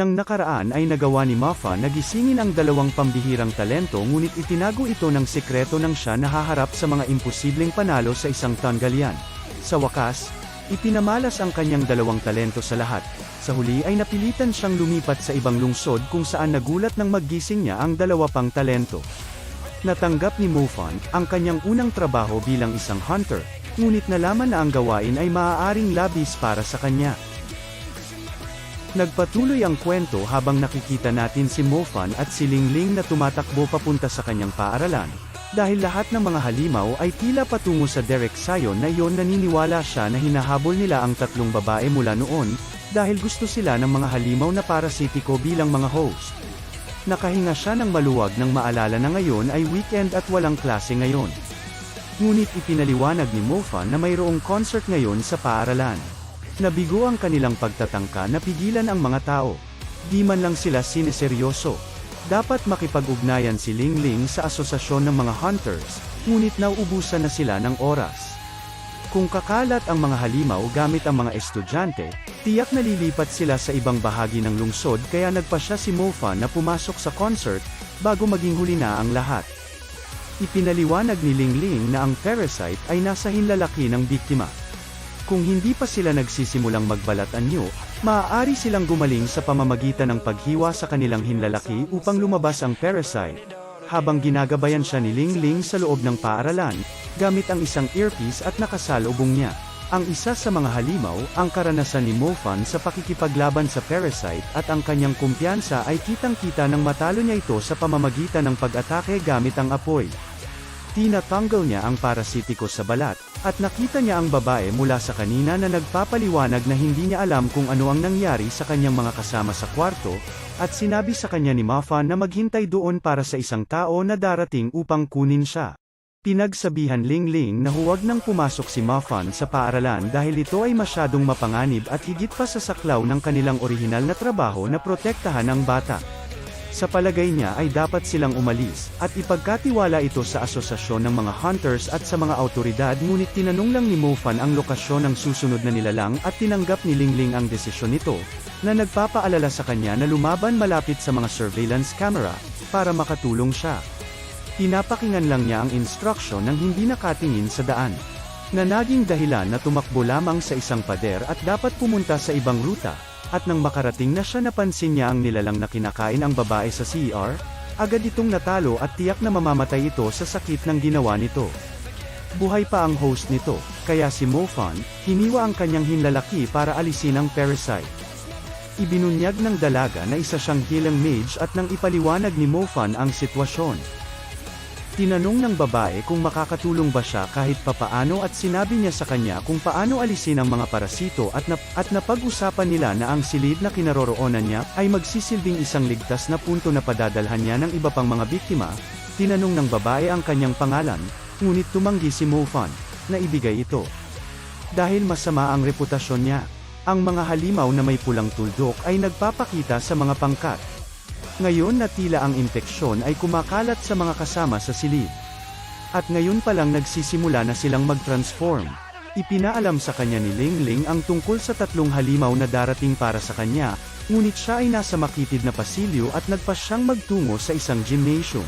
Nang nakaraan ay nagawa ni Muffa na gisingin ang dalawang pambihirang talento ngunit itinago ito ng sekreto nang siya nahaharap sa mga imposibleng panalo sa isang tanggalian. Sa wakas, ipinamalas ang kanyang dalawang talento sa lahat. Sa huli ay napilitan siyang lumipat sa ibang lungsod kung saan nagulat nang maggising niya ang dalawa pang talento. Natanggap ni Muffa ang kanyang unang trabaho bilang isang hunter, ngunit nalaman na ang gawain ay maaaring labis para sa kanya. Nagpatuloy ang kwento habang nakikita natin si Muffa at si Lingling na tumatakbo papunta sa kanyang paaralan. Dahil lahat ng mga halimaw ay tila patungo sa Derek Sion na iyon, naniniwala siya na hinahabol nila ang tatlong babae mula noon, dahil gusto sila ng mga halimaw na parasitiko bilang mga host. Nakahinga siya ng maluwag nang maalala na ngayon ay weekend at walang klase ngayon. Ngunit ipinaliwanag ni Muffa na mayroong concert ngayon sa paaralan. Nabigo ang kanilang pagtatangka na pigilan ang mga tao. Di man lang sila sineseryoso. Dapat makipag-ugnayan si Lingling sa asosasyon ng mga hunters, ngunit nauubusan na sila ng oras. Kung kakalat ang mga halimaw gamit ang mga estudyante, tiyak na lilipat sila sa ibang bahagi ng lungsod, kaya nagpasya si Muffa na pumasok sa concert, bago maging huli na ang lahat. Ipinaliwanag ni Lingling na ang parasite ay nasa hinlalaki ng biktima. Kung hindi pa sila nagsisimulang magbalat anyo, maaari silang gumaling sa pamamagitan ng paghiwa sa kanilang hinlalaki upang lumabas ang parasite. Habang ginagabayan siya ni Lingling sa loob ng paaralan, gamit ang isang earpiece at nakasalubong niya ang isa sa mga halimaw, ang karanasan ni Muffa sa pakikipaglaban sa parasite at ang kanyang kumpiyansa ay kitang-kita nang matalo niya ito sa pamamagitan ng pag-atake gamit ang apoy. Tinatanggal niya ang parasitiko sa balat, at nakita niya ang babae mula sa kanina na nagpapaliwanag na hindi niya alam kung ano ang nangyari sa kanyang mga kasama sa kwarto, at sinabi sa kanya ni Muffa na maghintay doon para sa isang tao na darating upang kunin siya. Pinagsabihan Lingling na huwag nang pumasok si Muffa sa paaralan dahil ito ay masyadong mapanganib at higit pa sa saklaw ng kanilang orihinal na trabaho na protektahan ang bata. Sa palagay niya ay dapat silang umalis, at ipagkatiwala ito sa asosasyon ng mga hunters at sa mga awtoridad, ngunit tinanong lang ni Muffa ang lokasyon ng susunod na nilalang at tinanggap ni Lingling ang desisyon nito, na nagpapaalala sa kanya na lumaban malapit sa mga surveillance camera, para makatulong siya. Pinapakinggan lang niya ang instruksyon ng hindi nakatingin sa daan, na naging dahilan na tumakbo lamang sa isang pader at dapat pumunta sa ibang ruta. At nang makarating na siya, napansin niya ang nilalang na kinakain ang babae sa CR, agad itong natalo at tiyak na mamamatay ito sa sakit ng ginawa nito. Buhay pa ang host nito, kaya si Muffa, hiniwa ang kanyang hinlalaki para alisin ang parasite. Ibinunyag ng dalaga na isa siyang healing mage at nang ipaliwanag ni Muffa ang sitwasyon. Tinanong ng babae kung makakatulong ba siya kahit papaano at sinabi niya sa kanya kung paano alisin ang mga parasito at napag-usapan nila na ang silid na kinaroroonan niya ay magsisilbing isang ligtas na punto na padadalhan niya ng iba pang mga biktima. Tinanong ng babae ang kanyang pangalan, ngunit tumanggi si Muffa na ibigay ito. Dahil masama ang reputasyon niya, ang mga halimaw na may pulang tuldok ay nagpapakita sa mga pangkat. Ngayon na tila ang impeksyon ay kumakalat sa mga kasama sa silid. At ngayon pa lang nagsisimula na silang mag-transform. Ipinaalam sa kanya ni Lingling ang tungkol sa tatlong halimaw na darating para sa kanya, ngunit siya ay nasa makitid na pasilyo at nagpa siyang magtungo sa isang gymnasium.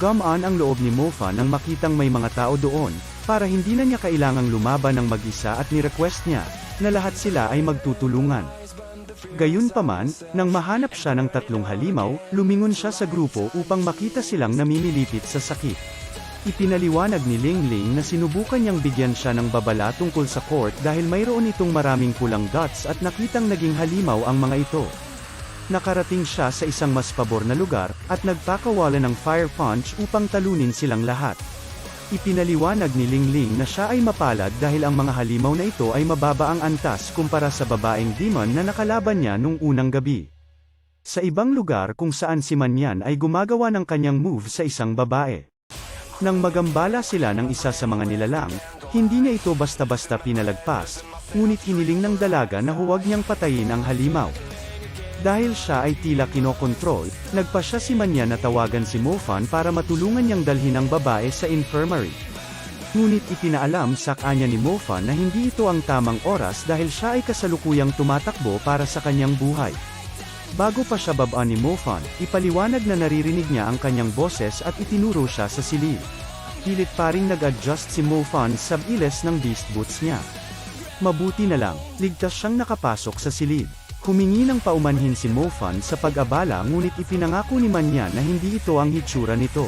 Gumaan ang loob ni Muffa nang makitang may mga tao doon, para hindi na niya kailangang lumaban ng mag-isa at ni-request niya, na lahat sila ay magtutulungan. Gayunpaman, nang mahanap siya ng tatlong halimaw, lumingon siya sa grupo upang makita silang namimilipit sa sakit. Ipinaliwanag ni Lingling na sinubukan niyang bigyan siya ng babala tungkol sa court dahil mayroon itong maraming pulang dots at nakitang naging halimaw ang mga ito. Nakarating siya sa isang mas pabor na lugar, at nagpakawala ng fire punch upang talunin silang lahat. Ipinaliwanag ni Lingling na siya ay mapalad dahil ang mga halimaw na ito ay mababa ang antas kumpara sa babaeng demon na nakalaban niya nung unang gabi. Sa ibang lugar kung saan si Manyan ay gumagawa ng kanyang move sa isang babae. Nang magambala sila ng isa sa mga nilalang, hindi niya ito basta-basta pinalagpas, ngunit hiniling ng dalaga na huwag niyang patayin ang halimaw. Dahil siya ay tila kinokontrol, nagpasya si Manyan na tawagan si Muffa para matulungan niyang dalhin ang babae sa infirmary. Ngunit ipinaalam sa kanya ni Muffa na hindi ito ang tamang oras dahil siya ay kasalukuyang tumatakbo para sa kanyang buhay. Bago pa siya babaan ni Mofan, ipaliwanag na naririnig niya ang kanyang boses at itinuro siya sa silid. Pilit pa ring nag-adjust si Mofan sa biles ng beast boots niya. Mabuti na lang, ligtas siyang nakapasok sa silid. Humingi ng paumanhin si Mofan sa pag-abala ngunit ipinangako ni Manyan na hindi ito ang hitsura nito.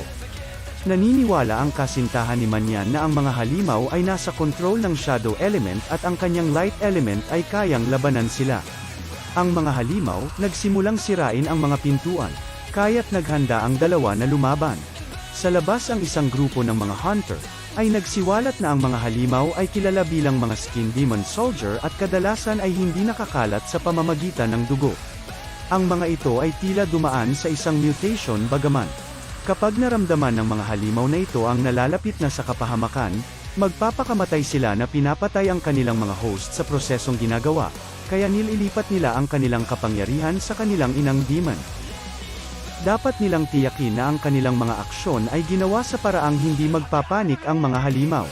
Naniniwala ang kasintahan ni Manyan na ang mga halimaw ay nasa control ng shadow element at ang kanyang light element ay kayang labanan sila. Ang mga halimaw, nagsimulang sirain ang mga pintuan, kaya't naghanda ang dalawa na lumaban. Sa labas ang isang grupo ng mga hunter, ay nagsiwalat na ang mga halimaw ay kilala bilang mga skin demon soldier at kadalasan ay hindi nakakalat sa pamamagitan ng dugo. Ang mga ito ay tila dumaan sa isang mutation bagaman. Kapag naramdaman ng mga halimaw na ito ang nalalapit na sa kapahamakan, magpapakamatay sila na pinapatay ang kanilang mga host sa prosesong ginagawa, kaya nililipat nila ang kanilang kapangyarihan sa kanilang inang demon. Dapat nilang tiyakin na ang kanilang mga aksyon ay ginawa sa paraang hindi magpapanik ang mga halimaw.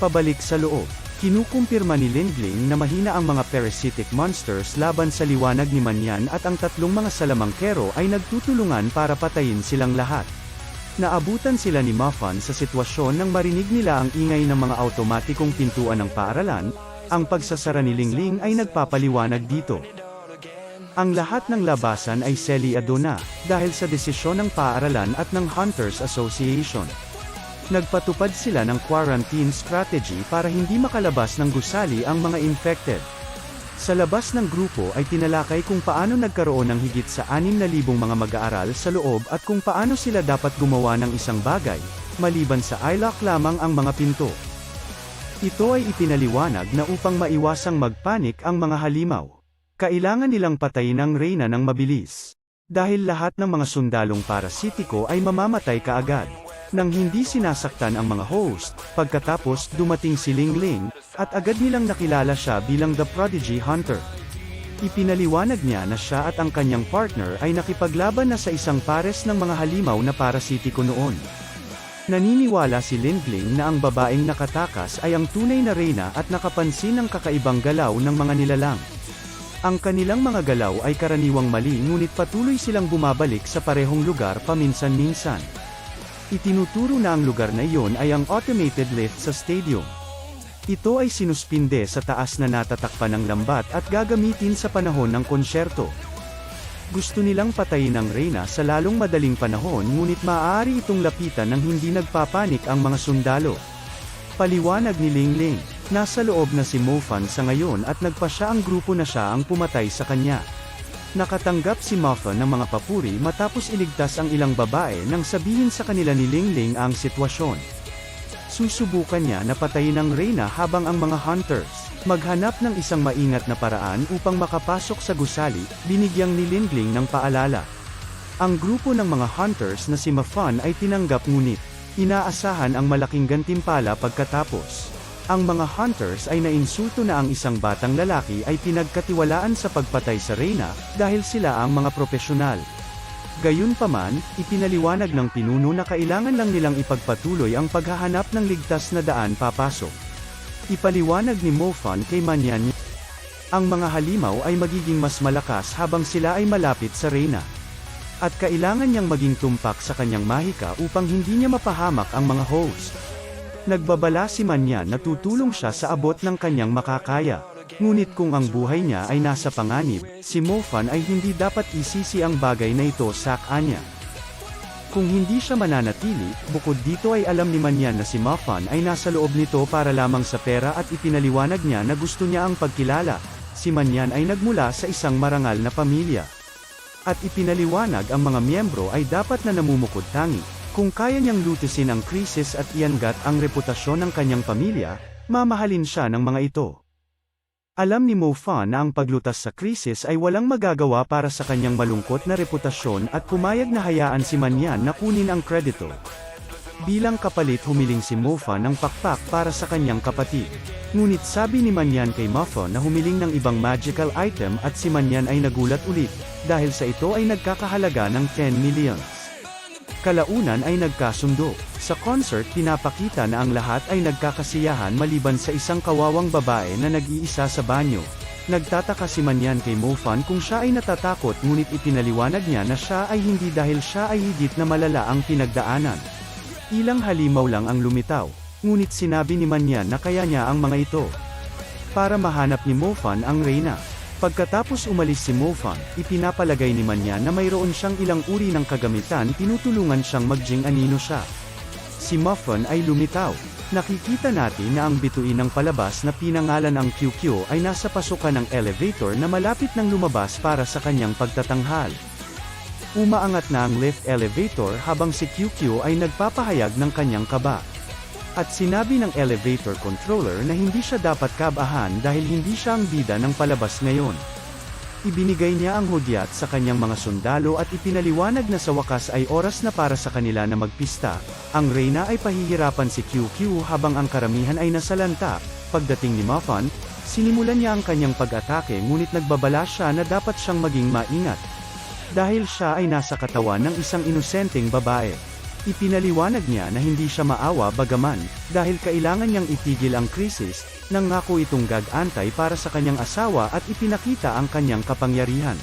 Pabalik sa loob, kinukumpirma ni Lingling na mahina ang mga parasitic monsters laban sa liwanag ni Manyan at ang tatlong mga salamangkero ay nagtutulungan para patayin silang lahat. Naabutan sila ni Mofan sa sitwasyon nang marinig nila ang ingay ng mga automatikong pintuan ng paaralan. Ang pagsasara ni Lingling ay nagpapaliwanag dito. Ang lahat ng labasan ay selyado na, dahil sa desisyon ng paaralan at ng Hunters Association. Nagpatupad sila ng quarantine strategy para hindi makalabas ng gusali ang mga infected. Sa labas ng grupo ay tinalakay kung paano nagkaroon ng higit sa 6,000 mga mag-aaral sa loob at kung paano sila dapat gumawa ng isang bagay, maliban sa ilock lamang ang mga pinto. Ito ay ipinaliwanag na upang maiwasang magpanik ang mga halimaw. Kailangan nilang patayin ang reyna ng mabilis. Dahil lahat ng mga sundalong parasitiko ay mamamatay kaagad. Nang hindi sinasaktan ang mga host, pagkatapos dumating si Lingling, at agad nilang nakilala siya bilang The Prodigy Hunter. Ipinaliwanag niya na siya at ang kanyang partner ay nakipaglaban na sa isang pares ng mga halimaw na parasitiko noon. Naniniwala si Lingling na ang babaeng nakatakas ay ang tunay na reyna at nakapansin ng kakaibang galaw ng mga nilalang. Ang kanilang mga galaw ay karaniwang mali ngunit patuloy silang bumabalik sa parehong lugar paminsan-minsan. Itinuturo na ang lugar na iyon ay ang automated lift sa stadium. Ito ay sinuspinde sa taas na natatakpan ng lambat at gagamitin sa panahon ng konsyerto. Gusto nilang patayin ang reyna sa lalong madaling panahon ngunit maaari itong lapitan ng hindi nagpapanik ang mga sundalo. Paliwanag ni Lingling, nasa loob na si Mofan sa ngayon at nagpasya ang grupo na siya ang pumatay sa kanya. Nakatanggap si Mofan ng mga papuri matapos iligtas ang ilang babae nang sabihin sa kanila ni Lingling ang sitwasyon. Susubukan niya na patayin ang reyna habang ang mga hunters maghanap ng isang maingat na paraan upang makapasok sa gusali, binigyang ni Lingling ng paalala. Ang grupo ng mga hunters na si Mofan ay tinanggap ngunit inaasahan ang malaking gantimpala pagkatapos. Ang mga hunters ay nainsulto na ang isang batang lalaki ay pinagkatiwalaan sa pagpatay sa reyna, dahil sila ang mga propesyonal. Gayunpaman, ipinaliwanag ng pinuno na kailangan lang nilang ipagpatuloy ang paghahanap ng ligtas na daan papasok. Ipaliwanag ni Mofan kay Manyan, ang mga halimaw ay magiging mas malakas habang sila ay malapit sa reyna. At kailangan niyang maging tumpak sa kanyang mahika upang hindi niya mapahamak ang mga host. Nagbabala si Manyan na tutulong siya sa abot ng kanyang makakaya. Ngunit kung ang buhay niya ay nasa panganib, si Mofan ay hindi dapat isisi ang bagay na ito sa kanya. Kung hindi siya mananatili, bukod dito ay alam ni Manyan na si Mofan ay nasa loob nito para lamang sa pera at ipinaliwanag niya na gusto niya ang pagkilala. Si Manyan ay nagmula sa isang marangal na pamilya. At ipinaliwanag ang mga miyembro ay dapat na namumukod tangi. Kung kaya niyang lutisin ang krisis at iangat ang reputasyon ng kanyang pamilya, mamahalin siya ng mga ito. Alam ni Mofan na ang paglutas sa krisis ay walang magagawa para sa kanyang malungkot na reputasyon at pumayag na hayaan si Manyan na kunin ang kredito. Bilang kapalit humiling si Mofan ng pakpak para sa kanyang kapatid. Ngunit sabi ni Manyan kay Mofan na humiling ng ibang magical item at si Manyan ay nagulat ulit, dahil sa ito ay nagkakahalaga ng 10 millions. Kalaunan ay nagkasundo. Sa concert pinapakita na ang lahat ay nagkakasiyahan maliban sa isang kawawang babae na nag-iisa sa banyo. Nagtataka si Manyan kay Mofan kung siya ay natatakot ngunit ipinaliwanag niya na siya ay hindi dahil siya ay higit na malala ang pinagdaanan. Ilang halimaw lang ang lumitaw, ngunit sinabi ni Manyan na kaya niya ang mga ito. Para mahanap ni Mofan ang Reyna. Pagkatapos umalis si Mofan, ipinapalagay ni Manyan na mayroon siyang ilang uri ng kagamitan tinutulungan siyang magjing anino siya. Si Mofan ay lumitaw. Nakikita natin na ang bituin ng palabas na pinangalan ang QQ ay nasa pasukan ng elevator na malapit nang lumabas para sa kanyang pagtatanghal. Umaangat na ang lift elevator habang si QQ ay nagpapahayag ng kanyang kaba. At sinabi ng elevator controller na hindi siya dapat kabahan dahil hindi siya ang bida ng palabas ngayon. Ibinigay niya ang hudyat sa kanyang mga sundalo at ipinaliwanag na sa wakas ay oras na para sa kanila na magpista. Ang Reyna ay pahihirapan si QQ habang ang karamihan ay nasalanta. Pagdating ni Mofan, sinimulan niya ang kanyang pag-atake ngunit nagbabala siya na dapat siyang maging maingat. Dahil siya ay nasa katawan ng isang inosenteng babae. Ipinaliwanag niya na hindi siya maawa bagaman, dahil kailangan niyang itigil ang krisis, nangako itong gag-antay para sa kanyang asawa at ipinakita ang kanyang kapangyarihan.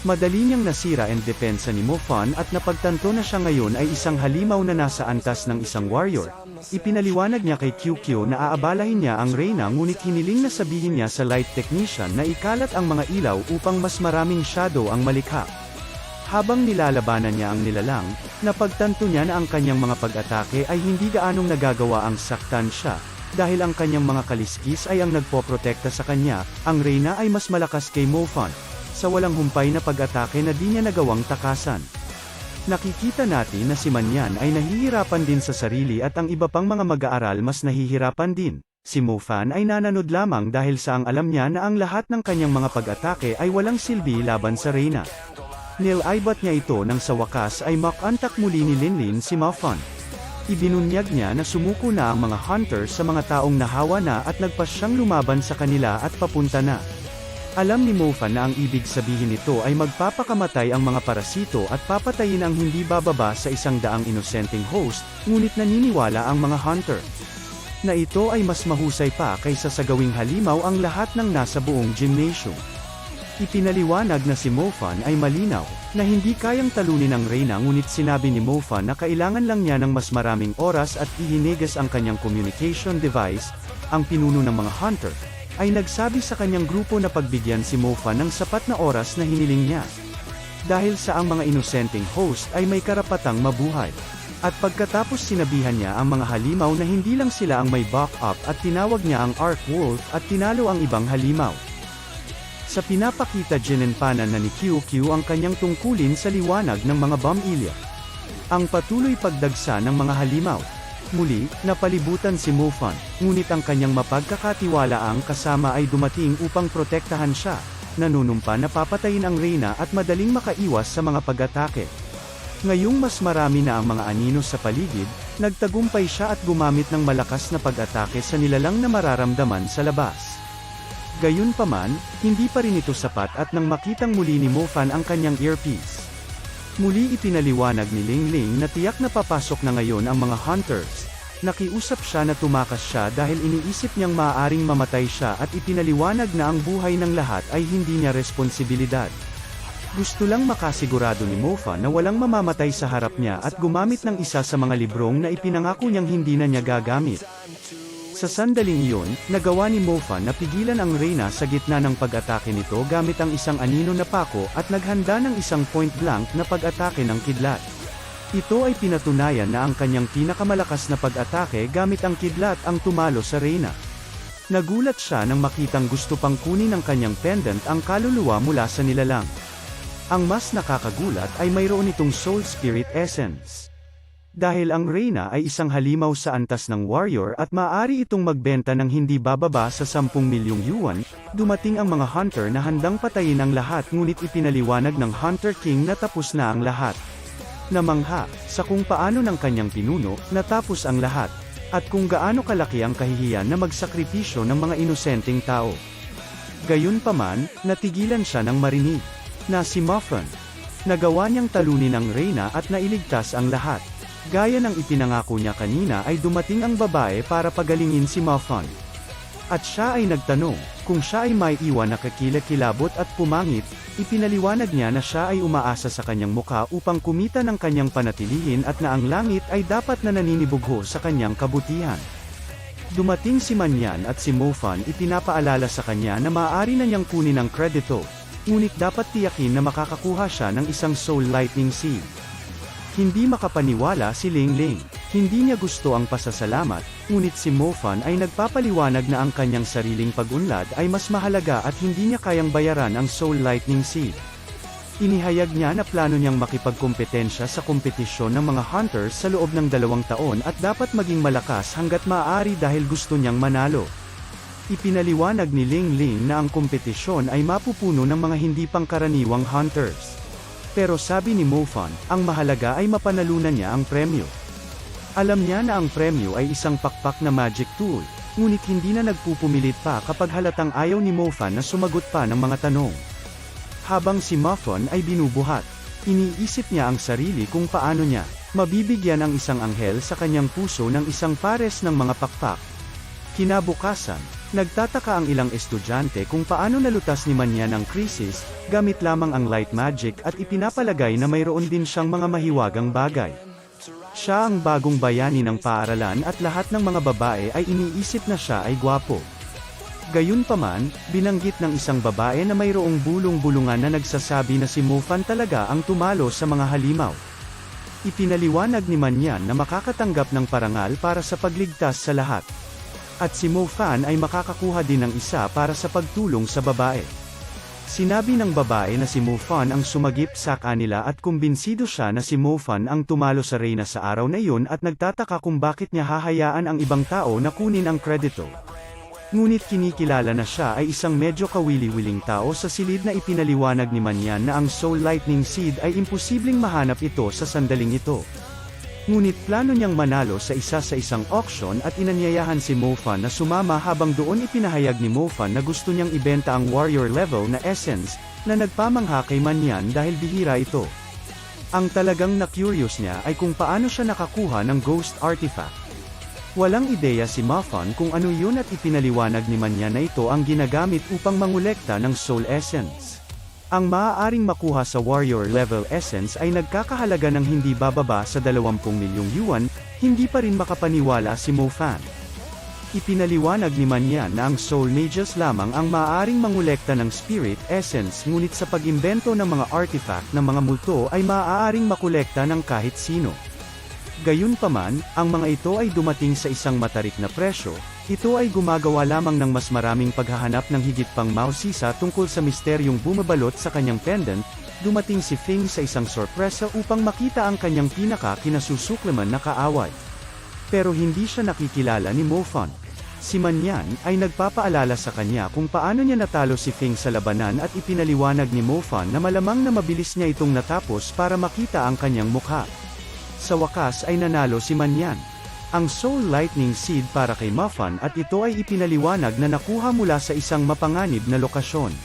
Madali niyang nasira ang depensa ni Mofan at napagtanto na siya ngayon ay isang halimaw na nasa antas ng isang warrior. Ipinaliwanag niya kay QQ na aabalahin niya ang Reyna ngunit hiniling na sabihin niya sa light technician na ikalat ang mga ilaw upang mas maraming shadow ang malikha. Habang nilalabanan niya ang nilalang, napagtanto niya na ang kanyang mga pag-atake ay hindi gaanong nagagawa ang saktan siya, dahil ang kanyang mga kaliskis ay ang nagpoprotekta sa kanya. Ang Reyna ay mas malakas kay Mofan, sa walang humpay na pag-atake na di niya nagawang takasan. Nakikita natin na si Manyan ay nahihirapan din sa sarili at ang iba pang mga mag-aaral mas nahihirapan din. Si Mofan ay nananood lamang dahil sa ang alam niya na ang lahat ng kanyang mga pag-atake ay walang silbi laban sa Reyna. Nilaibat niya ito nang sa wakas ay makantak muli ni Linlin si Mofan. Ibinunyag niya na sumuko na ang mga hunter sa mga taong nahawa na at nagpas siyang lumaban sa kanila at papunta na. Alam ni Mofan na ang ibig sabihin nito ay magpapakamatay ang mga parasito at papatayin ang hindi bababa sa 100 inosenteng host, ngunit naniniwala ang mga hunter na ito ay mas mahusay pa kaysa sa gawing halimaw ang lahat ng nasa buong gymnasium. Ipinaliwanag na si Mofan ay malinaw, na hindi kayang talunin ang Reyna ngunit sinabi ni Mofan na kailangan lang niya ng mas maraming oras at ihinigas ang kanyang communication device. Ang pinuno ng mga hunter, ay nagsabi sa kanyang grupo na pagbigyan si Mofan ng sapat na oras na hiniling niya. Dahil sa ang mga inosenteng host ay may karapatang mabuhay. At pagkatapos sinabihan niya ang mga halimaw na hindi lang sila ang may back-up at tinawag niya ang Arc Wolf at tinalo ang ibang halimaw. Sa pinapakita ginenpanan na ni QQ ang kanyang tungkulin sa liwanag ng mga bomb-ilya. Ang patuloy pagdagsa ng mga halimaw. Muli, napalibutan si Mofan, ngunit ang kanyang mapagkakatiwalaang kasama ay dumating upang protektahan siya, nanunumpa na papatayin ang Reyna at madaling makaiwas sa mga pag-atake. Ngayong mas marami na ang mga anino sa paligid, nagtagumpay siya at gumamit ng malakas na pag-atake sa nilalang na mararamdaman sa labas. Gayunpaman, hindi pa rin ito sapat at nang makitang muli ni Mofan ang kanyang earpiece. Muli ipinaliwanag ni Lingling na tiyak na papasok na ngayon ang mga hunters. Nakiusap siya na tumakas siya dahil iniisip niyang maaaring mamatay siya at ipinaliwanag na ang buhay ng lahat ay hindi niya responsibilidad. Gusto lang makasigurado ni Mofan na walang mamamatay sa harap niya at gumamit ng isa sa mga librong na ipinangako niyang hindi na niya gagamit. Sa sandaling iyon, nagawa ni Mofan na pigilan ang Reyna sa gitna ng pag-atake nito gamit ang isang anino na pako at naghanda ng isang point-blank na pag-atake ng kidlat. Ito ay pinatunayan na ang kanyang pinakamalakas na pag-atake gamit ang kidlat ang tumalo sa Reyna. Nagulat siya nang makitang gusto pang kunin ng kanyang pendant ang kaluluwa mula sa nilalang. Ang mas nakakagulat ay mayroon itong Soul Spirit Essence. Dahil ang Reyna ay isang halimaw sa antas ng warrior at maaari itong magbenta ng hindi bababa sa 10 milyong yuan, dumating ang mga hunter na handang patayin ang lahat ngunit ipinaliwanag ng Hunter King na tapos na ang lahat. Namangha, sa kung paano ng kanyang pinuno, natapos ang lahat, at kung gaano kalaki ang kahihiyan na magsakripisyo ng mga inosenteng tao. Gayunpaman, natigilan siya ng marinig, na si Mofan. Nagawa niyang talunin ang Reyna at nailigtas ang lahat. Gaya ng ipinangako niya kanina ay dumating ang babae para pagalingin si Mofan. At siya ay nagtanong, kung siya ay may iwan na kakilakilabot at pumangit, ipinaliwanag niya na siya ay umaasa sa kanyang mukha upang kumita ng kanyang panatilihin at na ang langit ay dapat na naninibugho sa kanyang kabutihan. Dumating si Manyan at si Mofan ipinapaalala sa kanya na maaari na niyang kunin ang kredito, ngunit dapat tiyakin na makakakuha siya ng isang Soul Lightning Seed. Hindi makapaniwala si Ling Ling. Hindi niya gusto ang pasasalamat, ngunit si Mofan ay nagpapaliwanag na ang kanyang sariling pag-unlad ay mas mahalaga at hindi niya kayang bayaran ang Soul Lightning Seed. Inihayag niya na plano niyang makipagkompetensya sa kompetisyon ng mga hunters sa loob ng 2 taon at dapat maging malakas hanggat maaari dahil gusto niyang manalo. Ipinaliwanag ni Ling Ling na ang kompetisyon ay mapupuno ng mga hindi pangkaraniwang hunters. Pero sabi ni Mofan, ang mahalaga ay mapanalunan niya ang premyo. Alam niya na ang premyo ay isang pakpak na magic tool, ngunit hindi na nagpupumilit pa kapag halatang ayaw ni Mofan na sumagot pa ng mga tanong. Habang si Mofan ay binubuhat, iniisip niya ang sarili kung paano niya mabibigyan ang isang anghel sa kanyang puso ng isang pares ng mga pakpak. Kinabukasan, nagtataka ang ilang estudyante kung paano nalutas ni Manyan ang krisis, gamit lamang ang light magic at ipinapalagay na mayroon din siyang mga mahiwagang bagay. Siya ang bagong bayani ng paaralan at lahat ng mga babae ay iniisip na siya ay gwapo. Gayunpaman, binanggit ng isang babae na mayroong bulong-bulungan na nagsasabi na si Mofan talaga ang tumalo sa mga halimaw. Ipinaliwanag ni Manyan na makakatanggap ng parangal para sa pagligtas sa lahat. At si Mofan ay makakakuha din ng isa para sa pagtulong sa babae. Sinabi ng babae na si Mofan ang sumagip sa kanila at kumbinsido siya na si Mofan ang tumalo sa reyna sa araw na iyon at nagtataka kung bakit niya hahayaan ang ibang tao na kunin ang kredito. Ngunit kinikilala na siya ay isang medyo kawili-wiling tao sa silid na ipinaliwanag ni Manyan na ang Soul Lightning Seed ay imposibleng mahanap ito sa sandaling ito. Ngunit plano niyang manalo sa isang auction at inanyayahan si Mofan na sumama habang doon ipinahayag ni Mofan na gusto niyang ibenta ang warrior level na essence, na nagpamangha kay Manyan dahil bihira ito. Ang talagang na-curious niya ay kung paano siya nakakuha ng ghost artifact. Walang ideya si Mofan kung ano yun at ipinaliwanag ni Manyan na ito ang ginagamit upang mangolekta ng soul essence. Ang maaaring makuha sa warrior level essence ay nagkakahalaga ng hindi bababa sa 20 milyong yuan, hindi pa rin makapaniwala si Mofan. Ipinaliwanag ni Manyan na ang soul mages lamang ang maaaring mangolekta ng spirit essence ngunit sa pag-imbento ng mga artifact ng mga multo ay maaaring makolekta ng kahit sino. Gayunpaman, ang mga ito ay dumating sa isang matarik na presyo. Ito ay gumagawa lamang ng mas maraming paghahanap ng higit pang mausisa tungkol sa misteryong bumabalot sa kanyang pendant. Dumating si Fing sa isang sorpresa upang makita ang kanyang pinaka-kinasusuklaman na kaaway. Pero hindi siya nakikilala ni Mofan. Si Manyan ay nagpapaalala sa kanya kung paano niya natalo si Fing sa labanan at ipinaliwanag ni Mofan na malamang na mabilis niya itong natapos para makita ang kanyang mukha. Sa wakas ay nanalo si Manyan ang Soul Lightning Seed para kay Mofan at ito ay ipinaliwanag na nakuha mula sa isang mapanganib na lokasyon.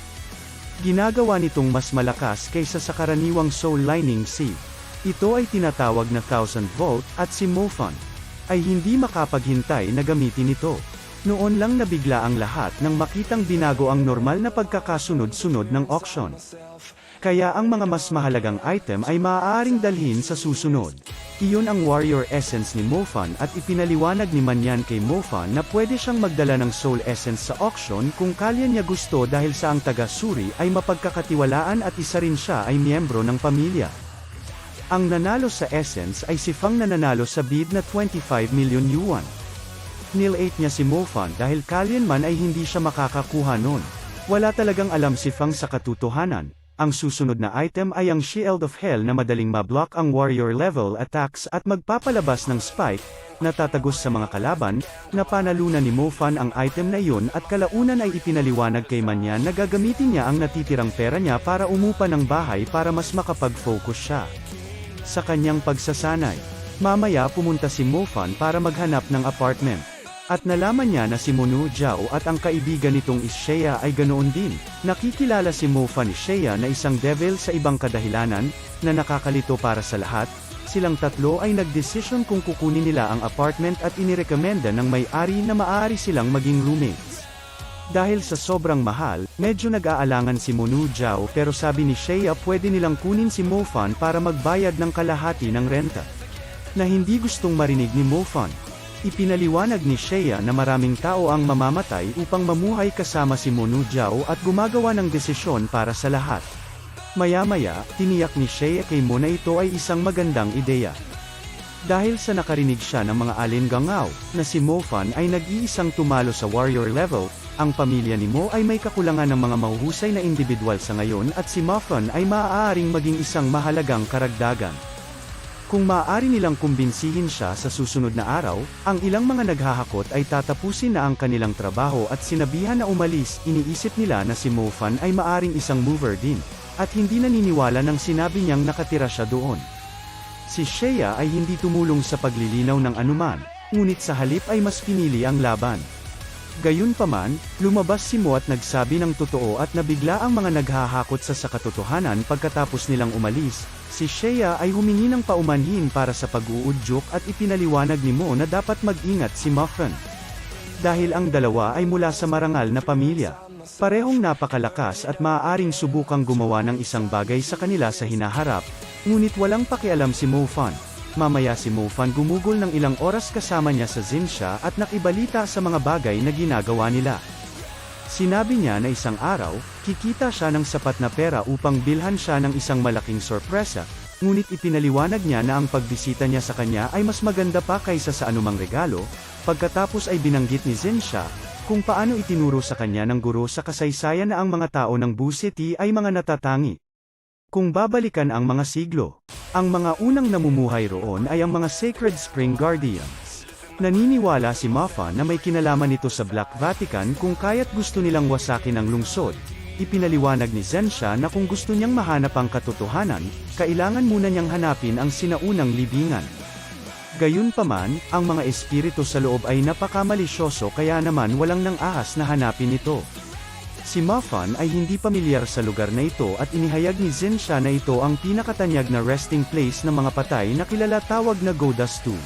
Ginagawa nitong mas malakas kaysa sa karaniwang Soul Lightning Seed. Ito ay tinatawag na 1000 volt at si Mofan ay hindi makapaghintay na gamitin ito. Noon lang nabigla ang lahat nang makitang binago ang normal na pagkakasunod-sunod ng auction. Kaya ang mga mas mahalagang item ay maaaring dalhin sa susunod. Iyon ang warrior essence ni Mofan at ipinaliwanag ni Manyan kay Mofan na pwede siyang magdala ng soul essence sa auction kung kalya niya gusto dahil sa ang taga-suri ay mapagkakatiwalaan at isa rin siya ay miyembro ng pamilya. Ang nanalo sa essence ay si Fang na nanalo sa bid na 25 million yuan. Nil-8 niya si Mofan dahil kalyanman ay hindi siya makakakuha nun. Wala talagang alam si Fang sa katotohanan. Ang susunod na item ay ang Shield of Hell na madaling mablock ang warrior level attacks at magpapalabas ng spike, na tatagos sa mga kalaban, na panalunan ni Mofan ang item na iyon at kalaunan ay ipinaliwanag kay Manyan na gagamitin niya ang natitirang pera niya para umupa ng bahay para mas makapag-focus siya sa kanyang pagsasanay. Mamaya pumunta si Mofan para maghanap ng apartment. At nalaman niya na si Monu Zhao at ang kaibigan nitong is Shea ay ganoon din. Nakikilala si Mofan ni Shea na isang devil sa ibang kadahilanan, na nakakalito para sa lahat. Silang tatlo ay nagdesisyon kung kukunin nila ang apartment at inirekomenda ng may-ari na maaari silang maging roommates. Dahil sa sobrang mahal, medyo nag-aalangan si Monu Zhao pero sabi ni Shea pwede nilang kunin si Mo Fan para magbayad ng kalahati ng renta. Na hindi gustong marinig ni Mo Fan. Ipinaliwanag ni Shea na maraming tao ang mamamatay upang mamuhay kasama si Monu Zhao at gumagawa ng desisyon para sa lahat. Maya-maya, tiniyak ni Shea kay Mo na ito ay isang magandang ideya. Dahil sa nakarinig siya ng mga alingangaw, na si Mo Fan ay nag-iisang tumalo sa warrior level, ang pamilya ni Mo ay may kakulangan ng mga mahuhusay na individual sa ngayon at si Mo Fan ay maaaring maging isang mahalagang karagdagan. Kung maaari nilang kumbinsihin siya sa susunod na araw, ang ilang mga naghahakot ay tatapusin na ang kanilang trabaho at sinabihan na umalis, iniisip nila na si Mo Fan ay maaring isang mover din, at hindi naniniwala nang sinabi niyang nakatira siya doon. Si Shea ay hindi tumulong sa paglilinaw ng anuman, ngunit sa halip ay mas pinili ang laban. Gayunpaman, lumabas si Mo at nagsabi ng totoo at nabigla ang mga naghahakot sa katotohanan pagkatapos nilang umalis. Si Shea ay humingi ng paumanhin para sa pag-uudyok at ipinaliwanag ni Mo na dapat mag-ingat si Mo Fan. Dahil ang dalawa ay mula sa marangal na pamilya. Parehong napakalakas at maaaring subukang gumawa ng isang bagay sa kanila sa hinaharap, ngunit walang pakialam si Mo Fan. Mamaya si Mo Fan gumugol ng ilang oras kasama niya sa Zinsha at nakibalita sa mga bagay na ginagawa nila. Sinabi niya na isang araw, kikita siya ng sapat na pera upang bilhan siya ng isang malaking sorpresa, ngunit ipinaliwanag niya na ang pagbisita niya sa kanya ay mas maganda pa kaysa sa anumang regalo. Pagkatapos ay binanggit ni Zinsha, kung paano itinuro sa kanya ng guro sa kasaysayan na ang mga tao ng Bu City ay mga natatangi. Kung babalikan ang mga siglo, ang mga unang namumuhay roon ay ang mga Sacred Spring Guardians. Naniniwala si Mo Fan na may kinalaman ito sa Black Vatican kung kaya't gusto nilang wasakin ang lungsod. Ipinaliwanag ni Zinsha na kung gusto niyang mahanap ang katotohanan, kailangan muna niyang hanapin ang sinaunang libingan. Gayunpaman, ang mga espiritu sa loob ay napakamalisyoso kaya naman walang nang ahas na hanapin ito. Si Mo Fan ay hindi pamilyar sa lugar na ito at inihayag ni Zinsha na ito ang pinakatanyag na resting place ng mga patay na kilala tawag na Goda's Tomb.